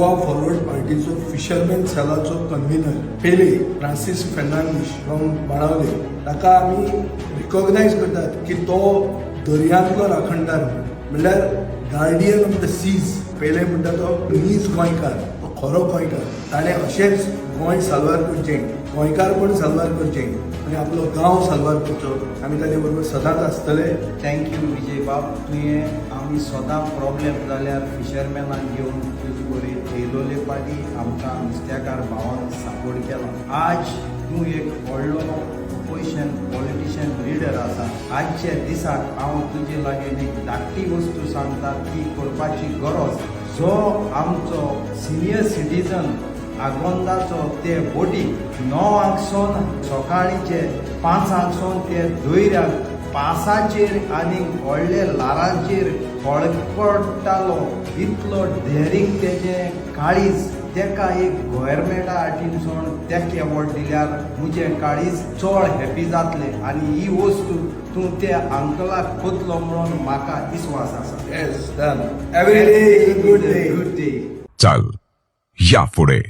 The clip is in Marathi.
गोवा फॉरवर्ड पार्टीचो फिशरमॅन सेलाचो कन्व्हिनर पेले फ्रांसीस फेर्नांडीस फ्रॉम बाणावले ताका आमी रिकॉग्नायज करतात की तो दर्यांतलो राखणदार म्हणल्यार guardian of the seas. Pele म्हणटा तो नीज गोंयकार, तो खरो गोंयकार. ताणें अशेंच गोंय साल्वार करचें, गोंयकारपण साल्वार करचें आनी आपलो गांव साल्वार करचो. आमी ताचे बरोबर सदांच आसतले. थँक्यू विजय बाब. तुवें आमी सदां प्रॉब्लेम जाल्यार फिशरमॅनाक घेवन तुजे बरें येलोले पाटी आमकां नुस्तेकार भावांक सपोर्ट केला. आज तूं एक व्हडलो ऑपोजिशन पॉलिटिशियन लिडर आसा. आजच्या दिसाक हांव तुजे लागीं एक धाकटी वस्तू सांगता ती करपाची गरज. जो आमचो सिनियर सिटीजन आगोंदाचो ते बोटीक 9 सकाळीचे 5 ते दोयऱ्याक पासाचेर आनी व्हडले लारांचेर फळकटालो इतलो डेरींग तेजें काळीज. तेका एक गव्हर्मेंटा आटीनसून तेक एवॉर्ड दिल्यार म्हजें काळीज चड हॅपी जातलें आनी ही वस्तू तूं त्या अंकलाक कोतलो म्हणून म्हाका विस्वास आसा. Yes, done. Every day is a good day. Good day. चल या पुढे.